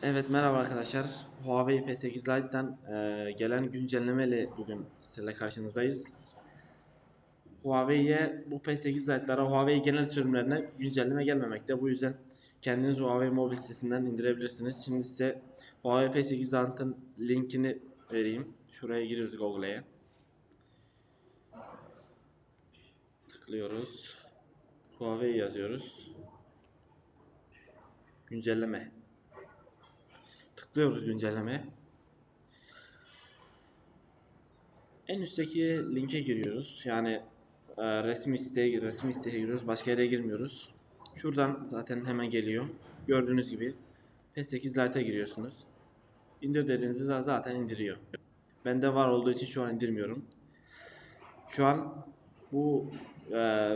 Evet, merhaba arkadaşlar. Huawei P8 Lite'den gelen güncelleme ile bugün sizlerle karşınızdayız. Huawei'ye bu P8 Lite'lara Huawei genel sürümlerine güncelleme gelmemekte. Bu yüzden kendiniz Huawei mobil sitesinden indirebilirsiniz. Şimdi size Huawei P8 Lite'ın linkini vereyim. Şuraya giriyoruz, Google'e. Tıklıyoruz. Huawei yazıyoruz. Güncelleme. Tıklıyoruz güncellemeye. En üstteki linke giriyoruz. Yani resmi siteye giriyoruz. Başka yere girmiyoruz. Şuradan zaten hemen geliyor. Gördüğünüz gibi P8 Lite'a giriyorsunuz. İndir dediğinizde zaten indiriyor. Bende var olduğu için şu an indirmiyorum. Şu an bu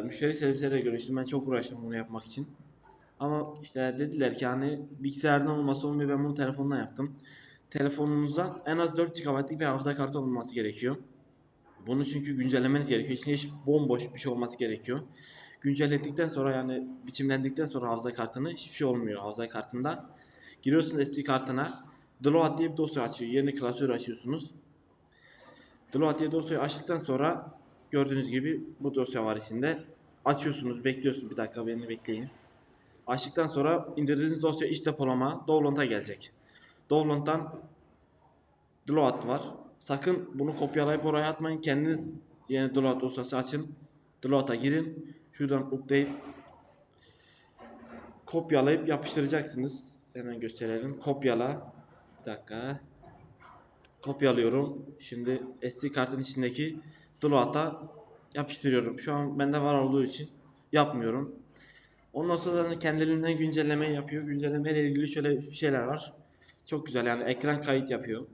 müşteri servislere görüştüm. Ben çok uğraştım bunu yapmak için. Ama işte dediler ki hani bilgisayardan olması olmuyor. Ben bunu telefondan yaptım. Telefonunuzda en az 4 GB'lık bir hafıza kartı olması gerekiyor. Bunu çünkü güncellemeniz gerekiyor. İçinde hiç bomboş bir şey olması gerekiyor. Güncelledikten sonra yani biçimlendikten sonra hafıza kartını hiçbir şey olmuyor hafıza kartında. Giriyorsunuz SD kartına. Download diye bir dosya açıyor. Yeni klasör açıyorsunuz. Download diye dosyayı açtıktan sonra gördüğünüz gibi bu dosya var içinde. Açıyorsunuz, bekliyorsunuz, bir dakika beni bekleyin. Açtıktan sonra indirdiğiniz dosya iç depolama download'a gelecek. Download'dan download var. Sakın bunu kopyalayıp oraya atmayın. Kendiniz yeni download dosyası açın. Download'a girin. Şuradan update kopyalayıp yapıştıracaksınız. Hemen gösterelim. Kopyala. Bir dakika. Kopyalıyorum. Şimdi SD kartın içindeki download'a yapıştırıyorum. Şu an bende var olduğu için yapmıyorum. Ondan sonra da kendiliğinden güncelleme yapıyor. Güncelleme ile ilgili şöyle şeyler var. Çok güzel, yani ekran kayıt yapıyor.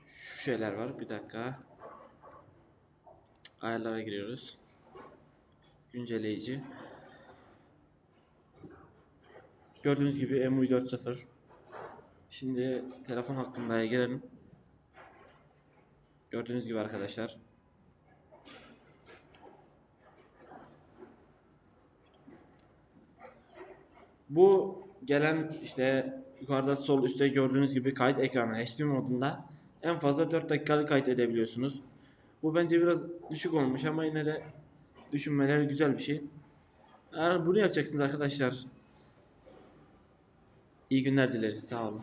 Şu şeyler var. Bir dakika. Ayarlara giriyoruz. Güncelleyici. Gördüğünüz gibi MUI 4.0. Şimdi telefon hakkında gelelim. Gördüğünüz gibi arkadaşlar. Bu gelen işte yukarıda sol üstte gördüğünüz gibi kayıt ekranı HD modunda en fazla 4 dakikalık kayıt edebiliyorsunuz. Bu bence biraz düşük olmuş ama yine de düşünmeleri güzel bir şey. Eğer bunu yapacaksınız arkadaşlar, iyi günler dileriz. Sağ olun.